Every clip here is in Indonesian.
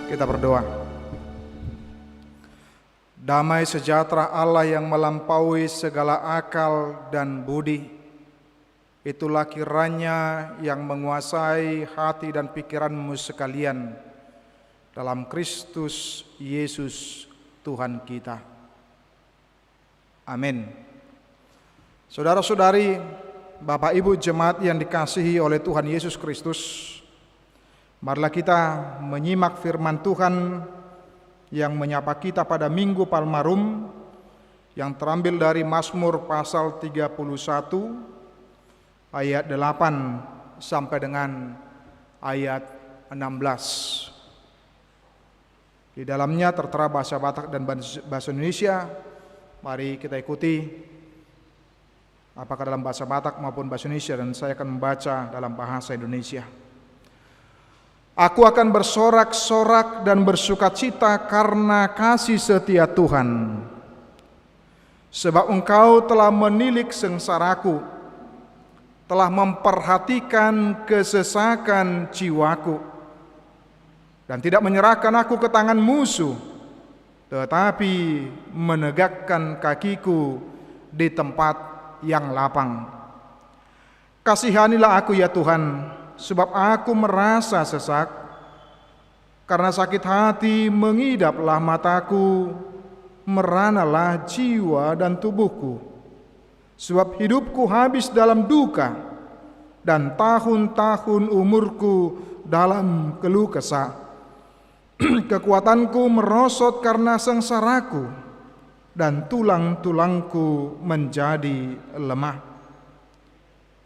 Kita berdoa. Damai sejahtera Allah yang melampaui segala akal dan budi, itulah kiranya yang menguasai hati dan pikiranmu sekalian dalam Kristus Yesus Tuhan kita. Amin. Saudara-saudari, Bapak Ibu jemaat yang dikasihi oleh Tuhan Yesus Kristus, marilah kita menyimak firman Tuhan yang menyapa kita pada Minggu Palmarum yang terambil dari Mazmur pasal 31 ayat 8 sampai dengan ayat 16. Di dalamnya tertera bahasa Batak dan bahasa Indonesia. Mari kita ikuti apakah dalam bahasa Batak maupun bahasa Indonesia, dan saya akan membaca dalam bahasa Indonesia. Aku akan bersorak-sorak dan bersukacita karena kasih setia Tuhan, sebab Engkau telah menilik sengsaraku, telah memperhatikan kesesakan jiwaku, dan tidak menyerahkan aku ke tangan musuh, tetapi menegakkan kakiku di tempat yang lapang. Kasihanilah aku ya Tuhan, sebab aku merasa sesak. Karena sakit hati mengidaplah mataku, meranalah jiwa dan tubuhku. Sebab hidupku habis dalam duka, dan tahun-tahun umurku dalam keluh kesah. Kekuatanku merosot karena sengsaraku, dan tulang-tulangku menjadi lemah.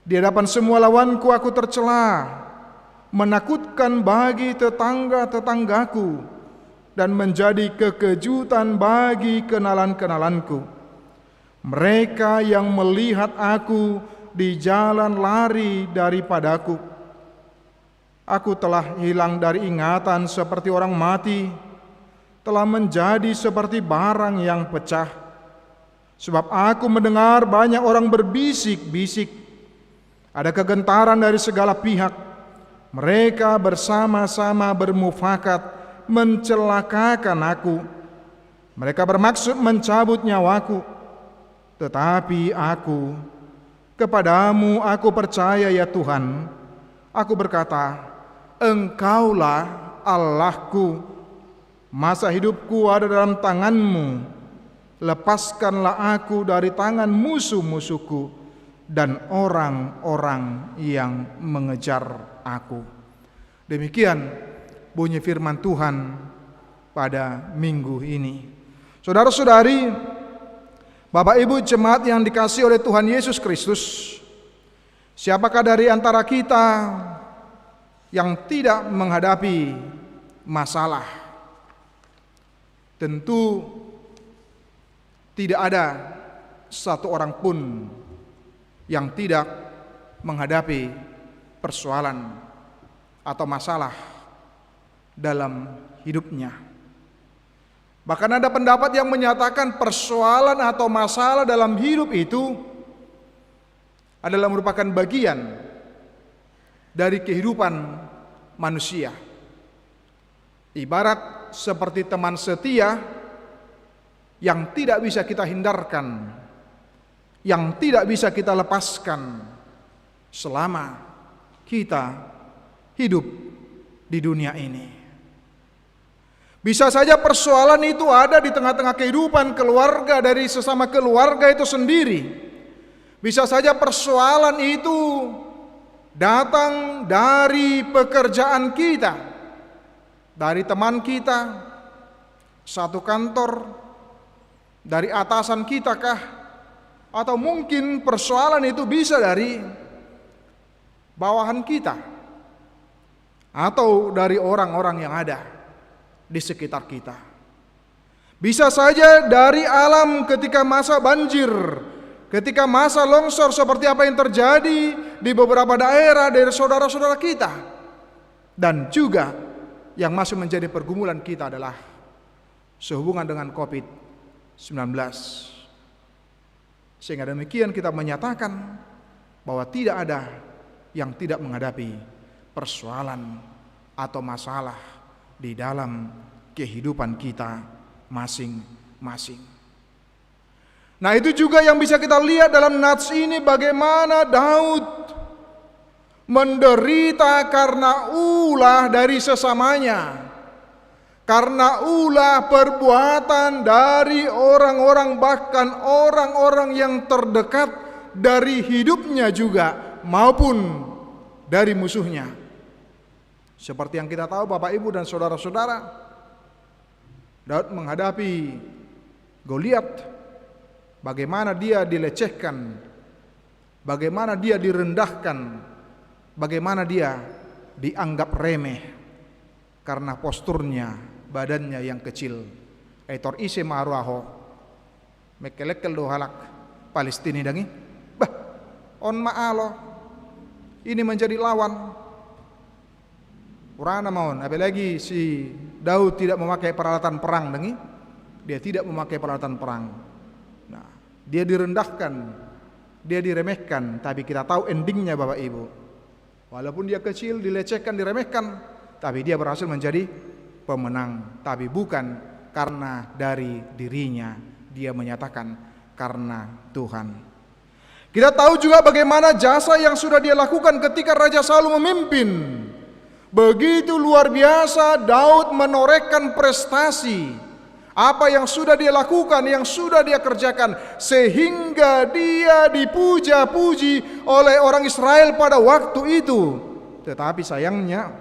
Di hadapan semua lawanku aku tercela, menakutkan bagi tetangga-tetanggaku, dan menjadi kekejutan bagi kenalan-kenalanku. Mereka yang melihat aku di jalan lari daripadaku. Aku telah hilang dari ingatan seperti orang mati, telah menjadi seperti barang yang pecah. Sebab aku mendengar banyak orang berbisik-bisik, ada kegentaran dari segala pihak. Mereka bersama-sama bermufakat mencelakakan aku. Mereka bermaksud mencabut nyawaku. Tetapi aku, kepadamu aku percaya ya Tuhan. Aku berkata, Engkaulah Allahku. Masa hidupku ada dalam tangan-Mu. Lepaskanlah aku dari tangan musuh-musuhku dan orang-orang yang mengejar aku. Demikian bunyi firman Tuhan pada minggu ini. Saudara-saudari, Bapak Ibu jemaat yang dikasihi oleh Tuhan Yesus Kristus, siapakah dari antara kita yang tidak menghadapi masalah? Tentu tidak ada satu orang pun yang tidak menghadapi persoalan atau masalah dalam hidupnya. Bahkan ada pendapat yang menyatakan persoalan atau masalah dalam hidup itu adalah merupakan bagian dari kehidupan manusia. Ibarat seperti teman setia yang tidak bisa kita hindarkan, yang tidak bisa kita lepaskan selama kita hidup di dunia ini. Bisa saja persoalan itu ada di tengah-tengah kehidupan keluarga dari sesama keluarga itu sendiri. Bisa saja persoalan itu datang dari pekerjaan kita, dari teman kita, satu kantor, dari atasan kita kah? Atau mungkin persoalan itu bisa dari bawahan kita, atau dari orang-orang yang ada di sekitar kita. Bisa saja dari alam ketika masa banjir, ketika masa longsor seperti apa yang terjadi di beberapa daerah dari saudara-saudara kita. Dan juga yang masih menjadi pergumulan kita adalah sehubungan dengan COVID-19. Sehingga demikian kita menyatakan bahwa tidak ada yang tidak menghadapi persoalan atau masalah di dalam kehidupan kita masing-masing. Nah, itu juga yang bisa kita lihat dalam nats ini, bagaimana Daud menderita karena ulah dari sesamanya, karena ulah perbuatan dari orang-orang, bahkan orang-orang yang terdekat dari hidupnya juga maupun dari musuhnya. Seperti yang kita tahu Bapak Ibu dan saudara-saudara, Daud menghadapi Goliat, bagaimana dia dilecehkan, bagaimana dia direndahkan, bagaimana dia dianggap remeh karena posturnya, badannya yang kecil. Aitor ise maruaho mekelekel do halak Palestina dangi. Bah, on maalo ini menjadi lawan. Urana maun, apalagi si Daud tidak memakai peralatan perang dangi. Dia tidak memakai peralatan perang. Nah, dia direndahkan, dia diremehkan, tapi kita tahu endingnya Bapak Ibu. Walaupun dia kecil, dilecehkan, diremehkan, tapi dia berhasil menjadi pemenang. Tapi bukan karena dari dirinya, dia menyatakan karena Tuhan. Kita tahu juga bagaimana jasa yang sudah dia lakukan ketika Raja Saul memimpin. Begitu luar biasa Daud menorehkan prestasi, apa yang sudah dia lakukan, yang sudah dia kerjakan, sehingga dia dipuja-puji oleh orang Israel pada waktu itu. Tetapi sayangnya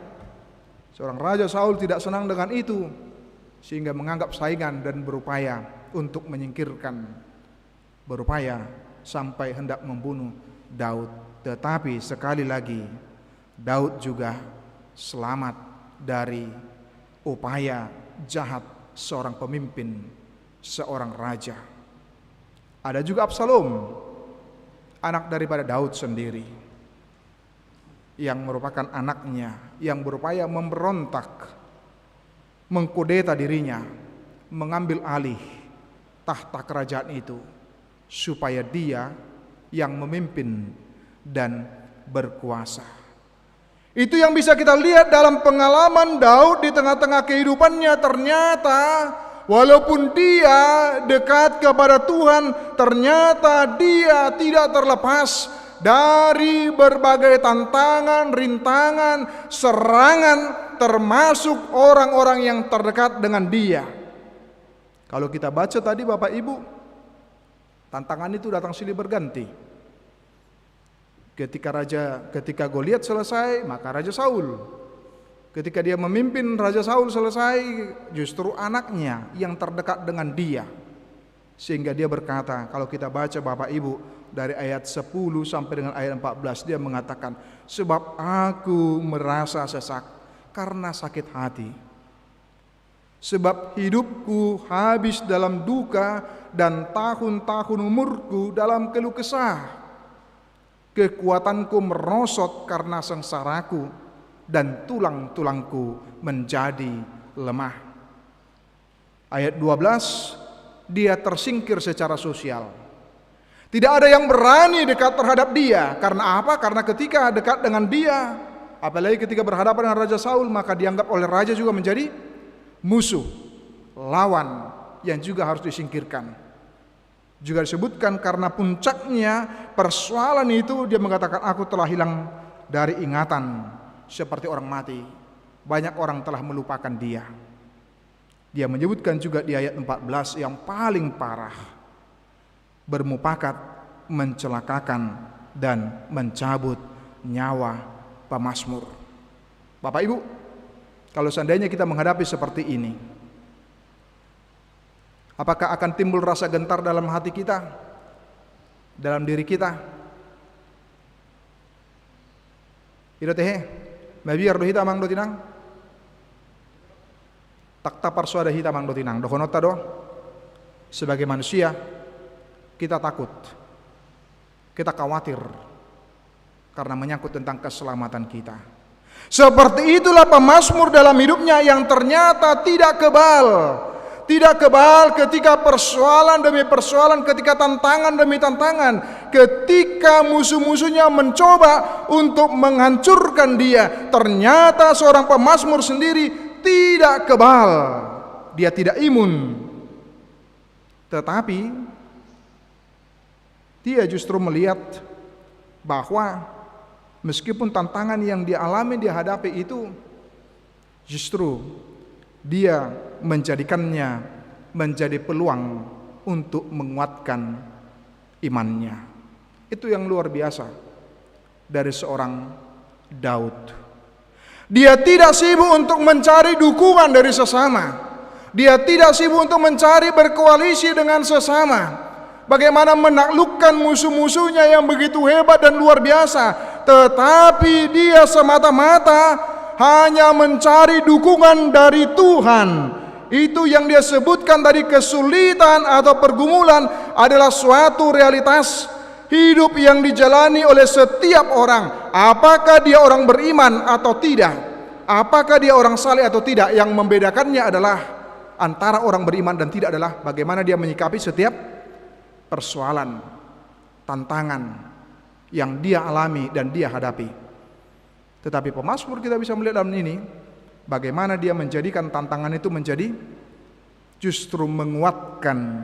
seorang Raja Saul tidak senang dengan itu, sehingga menganggap saingan dan berupaya untuk menyingkirkan, berupaya sampai hendak membunuh Daud. Tetapi sekali lagi Daud juga selamat dari upaya jahat seorang pemimpin, seorang raja. Ada juga Absalom, anak daripada Daud sendiri, yang merupakan anaknya, yang berupaya memberontak, mengkudeta dirinya, mengambil alih tahta kerajaan itu, supaya dia yang memimpin dan berkuasa. Itu yang bisa kita lihat dalam pengalaman Daud di tengah-tengah kehidupannya. Ternyata walaupun dia dekat kepada Tuhan, ternyata dia tidak terlepas dari berbagai tantangan, rintangan, serangan, termasuk orang-orang yang terdekat dengan dia. Kalau kita baca tadi Bapak Ibu, tantangan itu datang silih berganti. Ketika Goliat selesai, maka Raja Saul. Ketika dia memimpin, Raja Saul selesai, justru anaknya yang terdekat dengan dia. Sehingga dia berkata, kalau kita baca Bapak Ibu dari ayat 10 sampai dengan ayat 14, dia mengatakan, sebab aku merasa sesak karena sakit hati. Sebab hidupku habis dalam duka dan tahun-tahun umurku dalam keluh kesah. Kekuatanku merosot karena sengsaraku dan tulang-tulangku menjadi lemah. Ayat 12, dia tersingkir secara sosial. Tidak ada yang berani dekat terhadap dia. Karena apa? Karena ketika dekat dengan dia, apalagi ketika berhadapan dengan Raja Saul, maka dianggap oleh raja juga menjadi musuh, lawan yang juga harus disingkirkan. Juga disebutkan karena puncaknya persoalan itu, dia mengatakan, aku telah hilang dari ingatan seperti orang mati. Banyak orang telah melupakan dia. Dia menyebutkan juga di ayat 14 yang paling parah, bermufakat, mencelakakan dan mencabut nyawa pemazmur. Bapak Ibu, kalau seandainya kita menghadapi seperti ini, apakah akan timbul rasa gentar dalam hati kita, dalam diri kita? Ira tehe, mabiar do hita mang do tinang, tak tapar suada hita mang do tinang. Dohonota do, sebagai manusia kita takut, kita khawatir karena menyangkut tentang keselamatan kita. Seperti itulah pemazmur dalam hidupnya yang ternyata tidak kebal. Tidak kebal ketika persoalan demi persoalan, ketika tantangan demi tantangan, ketika musuh-musuhnya mencoba untuk menghancurkan dia. Ternyata seorang pemazmur sendiri tidak kebal, dia tidak imun. Tetapi dia justru melihat bahwa meskipun tantangan yang dia alami, dia hadapi itu, justru dia menjadikannya menjadi peluang untuk menguatkan imannya. Itu yang luar biasa dari seorang Daud. Dia tidak sibuk untuk mencari dukungan dari sesama. Dia tidak sibuk untuk mencari berkoalisi dengan sesama. Bagaimana menaklukkan musuh-musuhnya yang begitu hebat dan luar biasa. Tetapi dia semata-mata hanya mencari dukungan dari Tuhan. Itu yang dia sebutkan tadi, kesulitan atau pergumulan adalah suatu realitas hidup yang dijalani oleh setiap orang. Apakah dia orang beriman atau tidak, apakah dia orang saleh atau tidak, yang membedakannya adalah antara orang beriman dan tidak adalah bagaimana dia menyikapi setiap persoalan, tantangan yang dia alami dan dia hadapi. Tetapi pemazmur kita bisa melihat dalam ini bagaimana dia menjadikan tantangan itu menjadi justru menguatkan,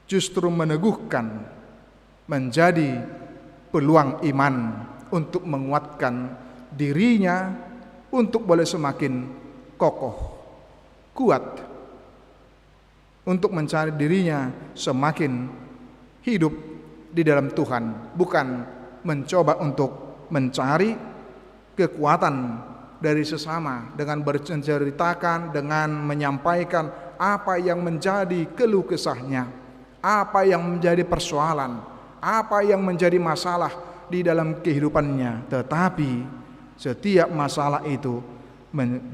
justru meneguhkan, menjadi peluang iman untuk menguatkan dirinya untuk boleh semakin kokoh, kuat, untuk mencari dirinya semakin hidup di dalam Tuhan, bukan mencoba untuk mencari kekuatan dari sesama dengan berceritakan, dengan menyampaikan apa yang menjadi keluh kesahnya, apa yang menjadi persoalan, apa yang menjadi masalah di dalam kehidupannya. Tetapi setiap masalah itu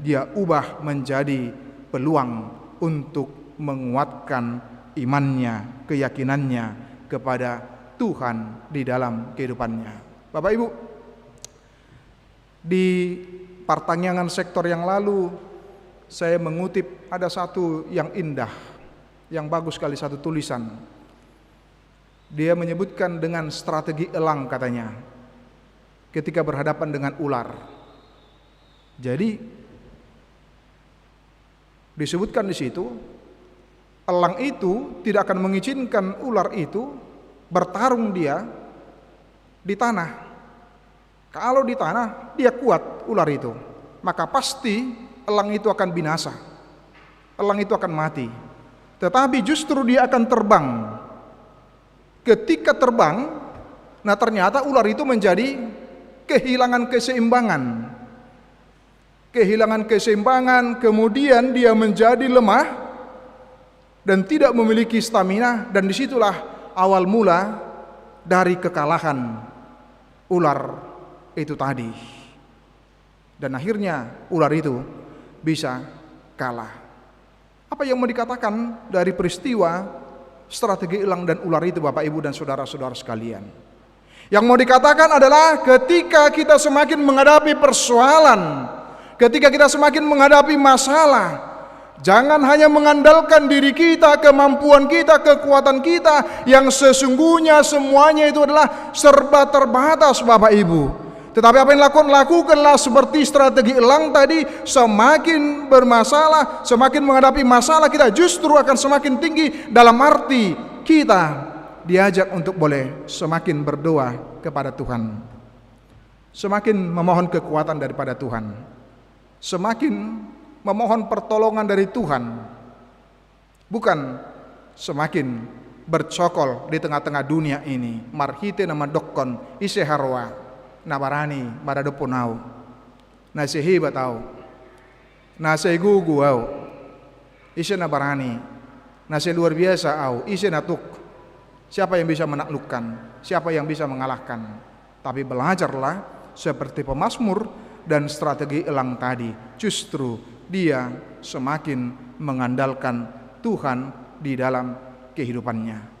dia ubah menjadi peluang untuk menguatkan imannya, keyakinannya kepada Tuhan di dalam kehidupannya. Bapak Ibu, di pertanyaan sektor yang lalu saya mengutip ada satu yang indah, yang bagus sekali, satu tulisan. Dia menyebutkan dengan strategi elang katanya ketika berhadapan dengan ular. Jadi disebutkan di situ, elang itu tidak akan mengizinkan ular itu bertarung dia di tanah. Kalau di tanah dia kuat ular itu, maka pasti elang itu akan binasa. Elang itu akan mati. Tetapi justru dia akan terbang. Ketika terbang, nah ternyata ular itu menjadi kehilangan keseimbangan. Kehilangan keseimbangan, kemudian dia menjadi lemah dan tidak memiliki stamina, dan disitulah awal mula dari kekalahan ular itu tadi. Dan akhirnya ular itu bisa kalah. Apa yang mau dikatakan dari peristiwa strategi elang dan ular itu, Bapak Ibu dan saudara-saudara sekalian? Yang mau dikatakan adalah ketika kita semakin menghadapi persoalan, ketika kita semakin menghadapi masalah, jangan hanya mengandalkan diri kita, kemampuan kita, kekuatan kita yang sesungguhnya semuanya itu adalah serba terbatas, Bapak Ibu. Tetapi apa yang lakukanlah seperti strategi elang tadi. Semakin bermasalah, semakin menghadapi masalah, kita justru akan semakin tinggi, dalam arti kita diajak untuk boleh semakin berdoa kepada Tuhan, semakin memohon kekuatan daripada Tuhan, semakin memohon pertolongan dari Tuhan, bukan semakin bercokol di tengah-tengah dunia ini. Marhite nama dokon ise harwa nabarani marado punau, nase hiba tau, nase gugu au, ise nabarani, nase luar biasa au, ise natuk. Siapa yang bisa menaklukkan? Siapa yang bisa mengalahkan? Tapi belajarlah seperti pemazmur dan strategi elang tadi. Justru dia semakin mengandalkan Tuhan di dalam kehidupannya.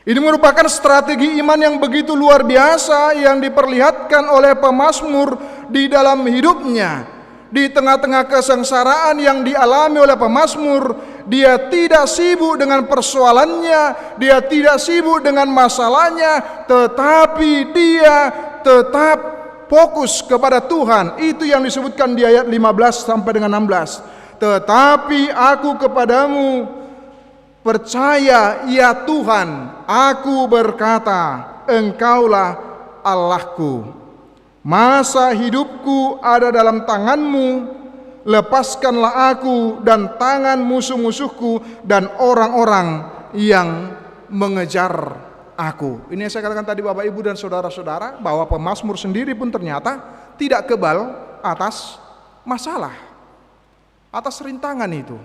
Ini merupakan strategi iman yang begitu luar biasa yang diperlihatkan oleh pemazmur di dalam hidupnya. Di tengah-tengah kesengsaraan yang dialami oleh pemazmur, dia tidak sibuk dengan persoalannya, dia tidak sibuk dengan masalahnya, tetapi dia tetap fokus kepada Tuhan. Itu yang disebutkan di ayat 15 sampai dengan 16. Tetapi aku kepadamu percaya ya Tuhan, aku berkata, Engkaulah Allahku. Masa hidupku ada dalam tanganmu, lepaskanlah aku dan tangan musuh-musuhku dan orang-orang yang mengejar aku. Ini yang saya katakan tadi Bapak Ibu dan saudara-saudara, bahwa pemazmur sendiri pun ternyata tidak kebal atas masalah, atas rintangan itu.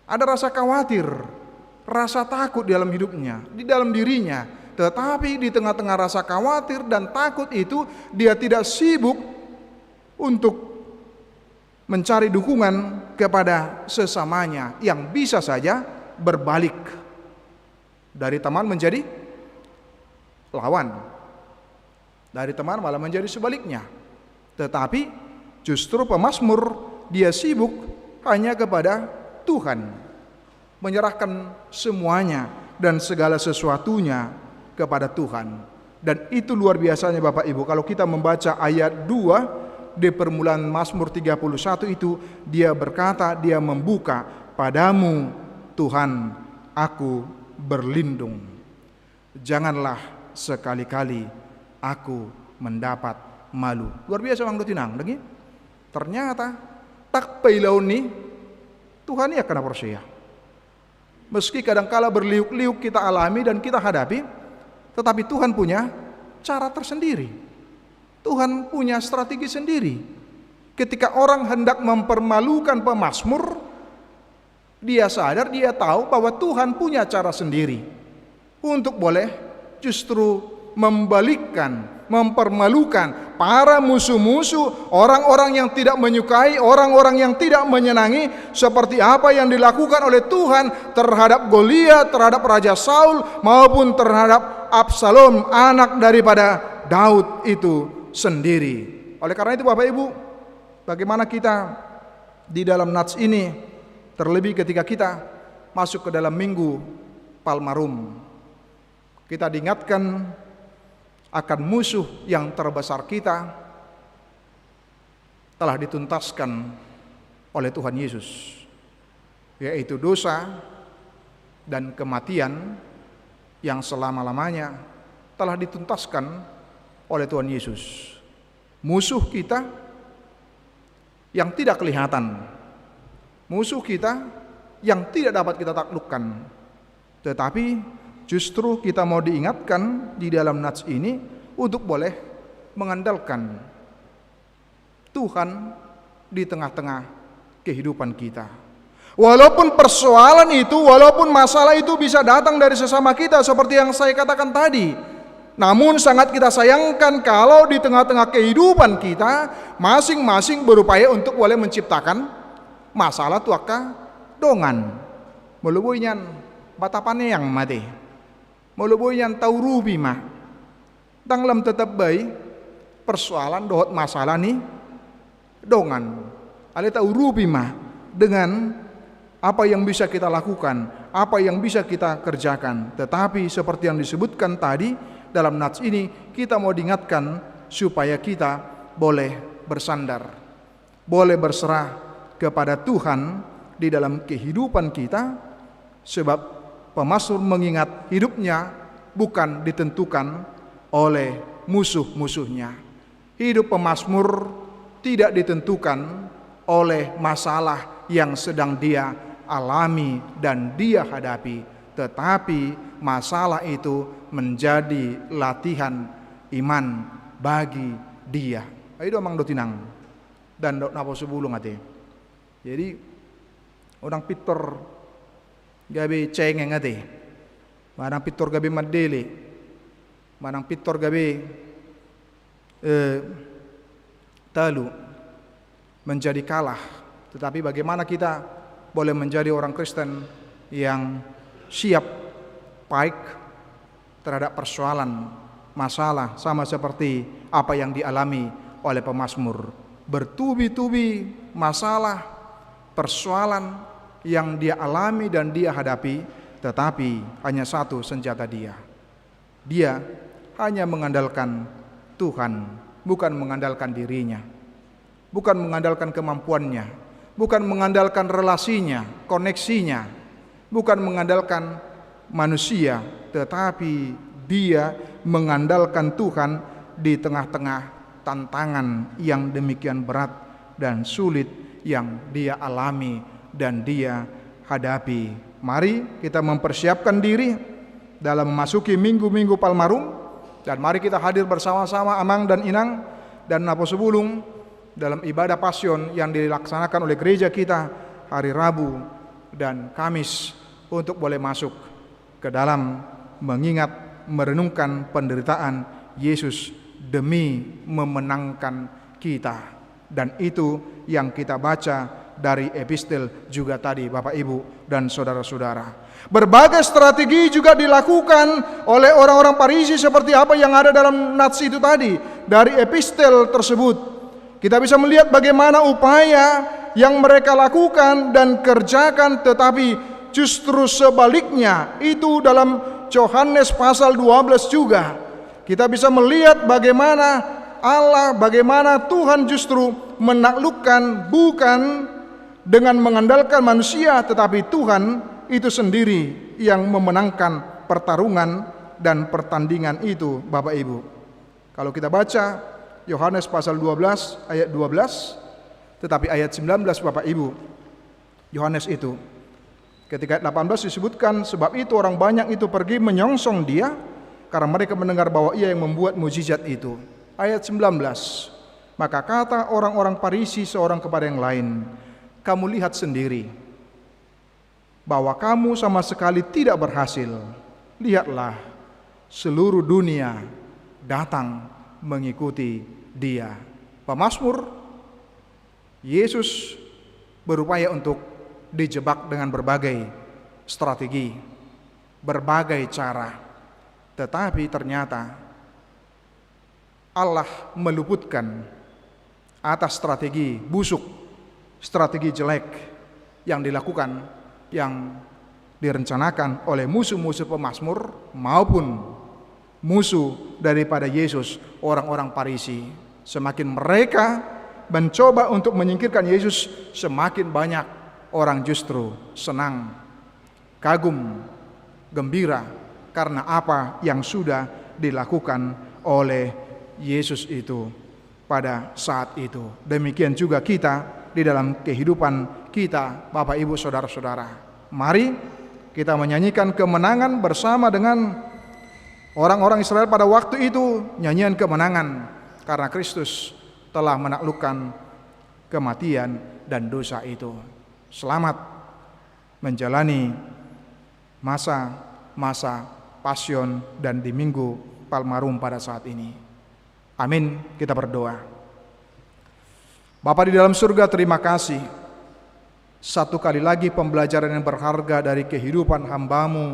Ada rasa khawatir, rasa takut di dalam hidupnya, di dalam dirinya. Tetapi di tengah-tengah rasa khawatir dan takut itu, dia tidak sibuk untuk mencari dukungan kepada sesamanya yang bisa saja berbalik dari teman menjadi lawan, dari teman malah menjadi sebaliknya. Tetapi justru pemazmur dia sibuk hanya kepada Tuhan, menyerahkan semuanya dan segala sesuatunya kepada Tuhan. Dan itu luar biasanya Bapak Ibu, kalau kita membaca ayat 2 di permulaan Mazmur 31 itu, dia berkata, dia membuka, padamu Tuhan aku berlindung, janganlah sekali-kali aku mendapat malu. Luar biasa Bang Dotinang lagi. Ternyata tak pailaun ni Tuhan ya kena percaya. Meski kadangkala berliuk-liuk kita alami dan kita hadapi, tetapi Tuhan punya cara tersendiri. Tuhan punya strategi sendiri. Ketika orang hendak mempermalukan pemazmur, dia sadar, dia tahu bahwa Tuhan punya cara sendiri untuk boleh justru membalikkan, mempermalukan para musuh-musuh, orang-orang yang tidak menyukai, orang-orang yang tidak menyenangi, seperti apa yang dilakukan oleh Tuhan terhadap Goliat, terhadap Raja Saul, maupun terhadap Absalom, anak daripada Daud itu sendiri. Oleh karena itu Bapak Ibu, bagaimana kita di dalam nats ini, terlebih ketika kita masuk ke dalam minggu Palmarum, kita diingatkan akan musuh yang terbesar kita telah dituntaskan oleh Tuhan Yesus, yaitu dosa dan kematian yang selama-lamanya telah dituntaskan oleh Tuhan Yesus. Musuh kita yang tidak kelihatan, musuh kita yang tidak dapat kita taklukkan, tetapi justru kita mau diingatkan di dalam nats ini untuk boleh mengandalkan Tuhan di tengah-tengah kehidupan kita. Walaupun persoalan itu, walaupun masalah itu bisa datang dari sesama kita seperti yang saya katakan tadi, namun sangat kita sayangkan kalau di tengah-tengah kehidupan kita masing-masing berupaya untuk boleh menciptakan masalah tuaka dongan. Melubuinya batapannya yang mati, melubuinya tahu rubi mah. Danglam tetap baik persoalan dohot masalah nih dongan. Ale tahu rubi mah dengan apa yang bisa kita lakukan, apa yang bisa kita kerjakan. Tetapi seperti yang disebutkan tadi dalam nats ini, kita mau diingatkan supaya kita boleh bersandar, boleh berserah kepada Tuhan di dalam kehidupan kita. Sebab pemazmur mengingat hidupnya bukan ditentukan oleh musuh-musuhnya. Hidup pemazmur tidak ditentukan oleh masalah yang sedang dia alami dan dia hadapi, tetapi masalah itu menjadi latihan iman bagi dia. Ayo Mang Dotinang dan dok napo sebulung ate. Jadi orang pitor gabe cengeng ate, manang pitor gabe madele, manang pitor gabe talu menjadi kalah. Tetapi bagaimana kita boleh menjadi orang Kristen yang siap baik terhadap persoalan masalah, sama seperti apa yang dialami oleh pemazmur. Bertubi-tubi masalah, persoalan yang dia alami dan dia hadapi, tetapi hanya satu senjata dia. Dia hanya mengandalkan Tuhan, bukan mengandalkan dirinya, bukan mengandalkan kemampuannya, bukan mengandalkan relasinya, koneksinya, bukan mengandalkan manusia, tetapi dia mengandalkan Tuhan di tengah-tengah tantangan yang demikian berat dan sulit yang dia alami dan dia hadapi. Mari kita mempersiapkan diri dalam memasuki minggu-minggu Palmarum, dan mari kita hadir bersama-sama Amang dan Inang dan Napo Sebulung dalam ibadah Pasion yang dilaksanakan oleh gereja kita hari Rabu dan Kamis, untuk boleh masuk ke dalam mengingat, merenungkan penderitaan Yesus demi memenangkan kita. Dan itu yang kita baca dari epistel juga tadi, Bapak Ibu dan saudara-saudara. Berbagai strategi juga dilakukan oleh orang-orang Farisi seperti apa yang ada dalam nats itu tadi, dari epistel tersebut. Kita bisa melihat bagaimana upaya yang mereka lakukan dan kerjakan, tetapi justru sebaliknya itu dalam Yohanes pasal 12 juga. Kita bisa melihat bagaimana Allah, bagaimana Tuhan justru menaklukkan bukan dengan mengandalkan manusia, tetapi Tuhan itu sendiri yang memenangkan pertarungan dan pertandingan itu, Bapak Ibu. Kalau kita baca Yohanes pasal 12 ayat 12, tetapi ayat 19 Bapak Ibu, Yohanes itu ketika ayat 18 disebutkan, sebab itu orang banyak itu pergi menyongsong dia karena mereka mendengar bahwa ia yang membuat mujizat itu. Ayat 19, maka kata orang-orang Farisi seorang kepada yang lain, kamu lihat sendiri bahwa kamu sama sekali tidak berhasil. Lihatlah, seluruh dunia datang mengikuti dia. Pemazmur, Yesus berupaya untuk dijebak dengan berbagai strategi, berbagai cara, tetapi ternyata Allah meluputkan atas strategi busuk, strategi jelek yang dilakukan, yang direncanakan oleh musuh-musuh pemazmur maupun musuh daripada Yesus, orang-orang Farisi. Semakin mereka mencoba untuk menyingkirkan Yesus, semakin banyak orang justru senang, kagum, gembira karena apa yang sudah dilakukan oleh Yesus itu pada saat itu. Demikian juga kita di dalam kehidupan kita, Bapak Ibu saudara-saudara. Mari kita menyanyikan kemenangan bersama dengan orang-orang Israel pada waktu itu, nyanyian kemenangan karena Kristus telah menaklukkan kematian dan dosa itu. Selamat menjalani masa-masa Pasion dan di Minggu Palmarum pada saat ini. Amin. Kita berdoa. Bapa di dalam surga, terima kasih satu kali lagi pembelajaran yang berharga dari kehidupan hamba-Mu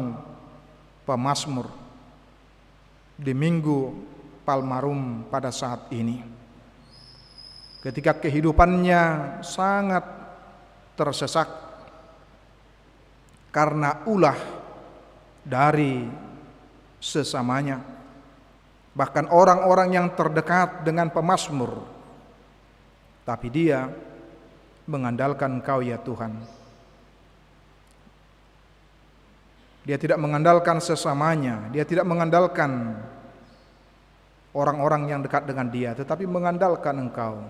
pemazmur di Minggu Palmarum pada saat ini. Ketika kehidupannya sangat tersesak karena ulah dari sesamanya, bahkan orang-orang yang terdekat dengan pemazmur, tapi dia mengandalkan Engkau ya Tuhan. Dia tidak mengandalkan sesamanya, dia tidak mengandalkan orang-orang yang dekat dengan dia, tetapi mengandalkan Engkau.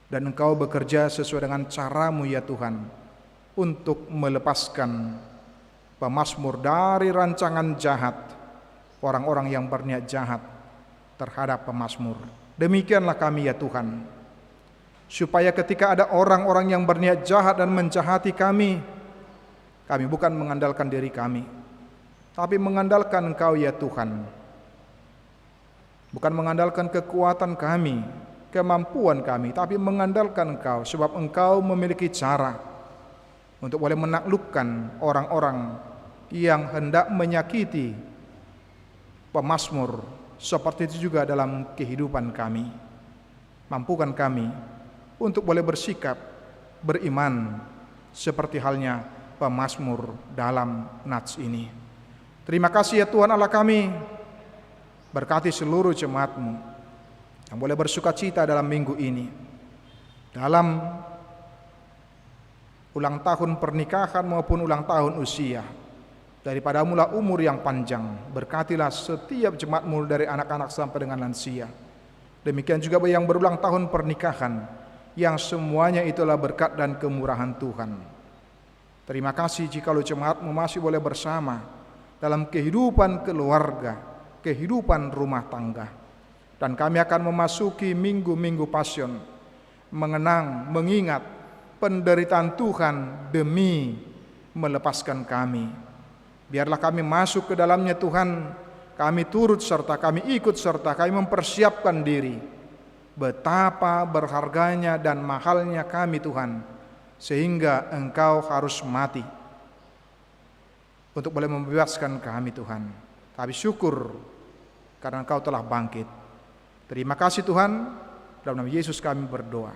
Dan Engkau bekerja sesuai dengan cara-Mu ya Tuhan, untuk melepaskan pemazmur dari rancangan jahat, orang-orang yang berniat jahat terhadap pemazmur. Demikianlah kami ya Tuhan, supaya ketika ada orang-orang yang berniat jahat dan menjahati kami bukan mengandalkan diri kami, tapi mengandalkan Engkau ya Tuhan. Bukan mengandalkan kekuatan kami, kemampuan kami, tapi mengandalkan Engkau, sebab Engkau memiliki cara untuk boleh menaklukkan orang-orang yang hendak menyakiti pemazmur. Seperti itu juga dalam kehidupan kami. Mampukan kami untuk boleh bersikap beriman seperti halnya pemazmur dalam nats ini. Terima kasih ya Tuhan Allah kami. Berkati seluruh jemaat-Mu. yang boleh bersukacita dalam minggu ini, dalam ulang tahun pernikahan maupun ulang tahun usia. Daripada mula umur yang panjang, berkatilah setiap jemaatmu dari anak-anak sampai dengan lansia. Demikian juga yang berulang tahun pernikahan, yang semuanya itulah berkat dan kemurahan Tuhan. Terima kasih jikalau jemaatmu masih boleh bersama dalam kehidupan keluarga, kehidupan rumah tangga. Dan kami akan memasuki minggu-minggu Pasion, mengenang, mengingat penderitaan Tuhan demi melepaskan kami. Biarlah kami masuk ke dalamnya Tuhan, kami turut serta, kami ikut serta, kami mempersiapkan diri. Betapa berharganya dan mahalnya kami Tuhan, sehingga Engkau harus mati untuk boleh membebaskan kami Tuhan. Tapi syukur karena Engkau telah bangkit. Terima kasih Tuhan, dalam nama Yesus kami berdoa.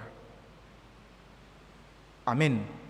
Amin.